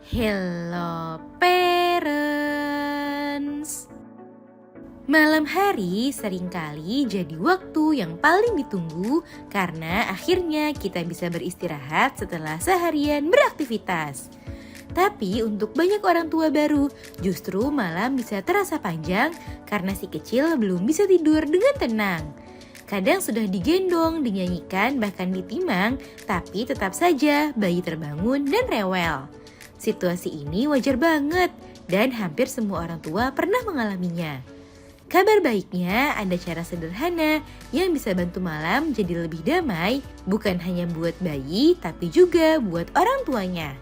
Hello parents. Malam hari seringkali jadi waktu yang paling ditunggu karena akhirnya kita bisa beristirahat setelah seharian beraktivitas. Tapi untuk banyak orang tua baru, justru malam bisa terasa panjang karena si kecil belum bisa tidur dengan tenang. Kadang sudah digendong, dinyanyikan, bahkan ditimang, tapi tetap saja bayi terbangun dan rewel. Situasi ini wajar banget dan hampir semua orang tua pernah mengalaminya. Kabar baiknya ada cara sederhana yang bisa bantu malam jadi lebih damai, bukan hanya buat bayi tapi juga buat orang tuanya.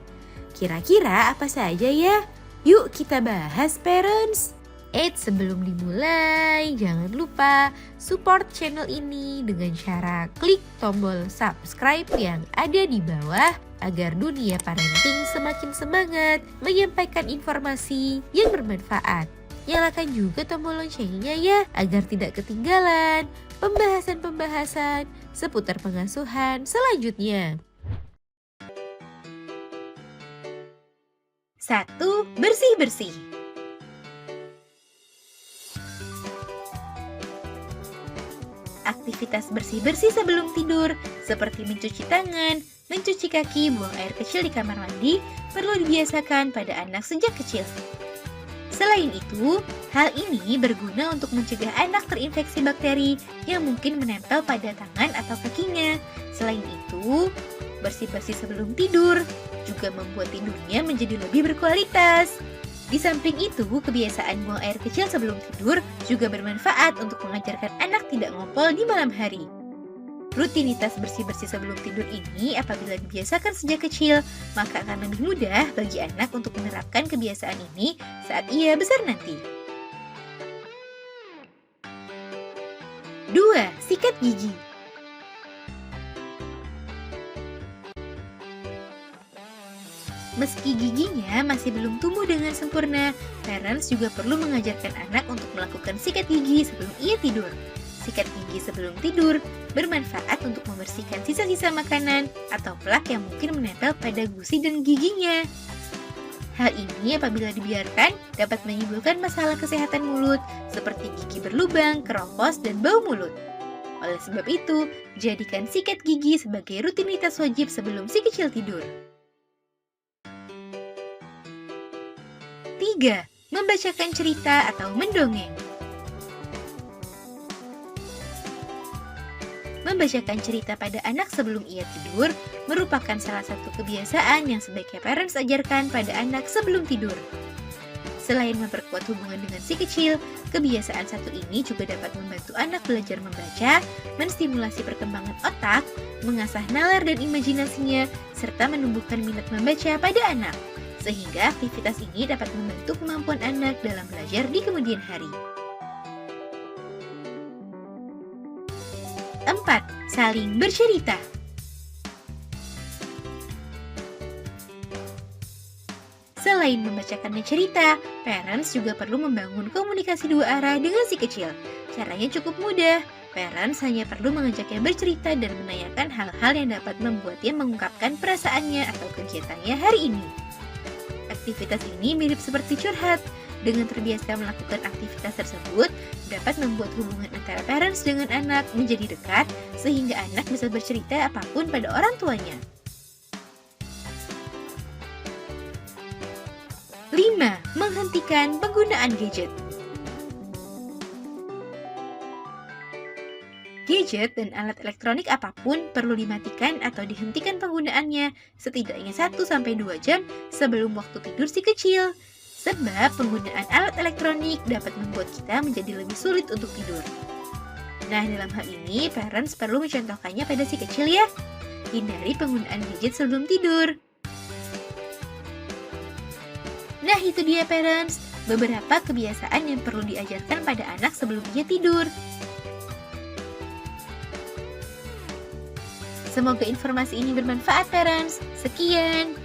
Kira-kira apa saja ya? Yuk kita bahas parents. Sebelum dimulai, jangan lupa support channel ini dengan cara klik tombol subscribe yang ada di bawah agar dunia parenting semakin semangat menyampaikan informasi yang bermanfaat. Nyalakan juga tombol loncengnya ya agar tidak ketinggalan pembahasan-pembahasan seputar pengasuhan selanjutnya. 1. Bersih-bersih. Aktivitas bersih-bersih sebelum tidur, seperti mencuci tangan, mencuci kaki, buang air kecil di kamar mandi, perlu dibiasakan pada anak sejak kecil. Selain itu, hal ini berguna untuk mencegah anak terinfeksi bakteri yang mungkin menempel pada tangan atau kakinya. Selain itu, bersih-bersih sebelum tidur juga membuat tidurnya menjadi lebih berkualitas. Di samping itu, kebiasaan buang air kecil sebelum tidur juga bermanfaat untuk mengajarkan anak tidak ngompol di malam hari. Rutinitas bersih-bersih sebelum tidur ini apabila dibiasakan sejak kecil, maka akan lebih mudah bagi anak untuk menerapkan kebiasaan ini saat ia besar nanti. 2. Sikat gigi. Meski giginya masih belum tumbuh dengan sempurna, parents juga perlu mengajarkan anak untuk melakukan sikat gigi sebelum ia tidur. Sikat gigi sebelum tidur bermanfaat untuk membersihkan sisa-sisa makanan atau plak yang mungkin menempel pada gusi dan giginya. Hal ini apabila dibiarkan dapat menimbulkan masalah kesehatan mulut seperti gigi berlubang, keropos, dan bau mulut. Oleh sebab itu, jadikan sikat gigi sebagai rutinitas wajib sebelum si kecil tidur. 3. Membacakan cerita atau mendongeng. Membacakan cerita pada anak sebelum ia tidur merupakan salah satu kebiasaan yang sebaiknya parents ajarkan pada anak sebelum tidur. Selain memperkuat hubungan dengan si kecil, kebiasaan satu ini juga dapat membantu anak belajar membaca, menstimulasi perkembangan otak, mengasah nalar dan imajinasinya, serta menumbuhkan minat membaca pada anak. Sehingga aktivitas ini dapat membantu kemampuan anak dalam belajar di kemudian hari. 4. Saling bercerita. Selain membacakannya cerita, parents juga perlu membangun komunikasi dua arah dengan si kecil. Caranya cukup mudah. Parents hanya perlu mengajaknya bercerita dan menanyakan hal-hal yang dapat membuatnya mengungkapkan perasaannya atau kegiatannya hari ini. Aktivitas ini mirip seperti curhat. Dengan terbiasa melakukan aktivitas tersebut, dapat membuat hubungan antara parents dengan anak menjadi dekat, sehingga anak bisa bercerita apapun pada orang tuanya. 5. Menghentikan penggunaan gadget. Gadget dan alat elektronik apapun perlu dimatikan atau dihentikan penggunaannya setidaknya 1-2 jam sebelum waktu tidur si kecil. Sebab penggunaan alat elektronik dapat membuat kita menjadi lebih sulit untuk tidur. Nah, dalam hal ini parents perlu mencontohkannya pada si kecil ya. Hindari penggunaan gadget sebelum tidur. Nah, itu dia parents, beberapa kebiasaan yang perlu diajarkan pada anak sebelum ia tidur. Semoga informasi ini bermanfaat parents. Sekian.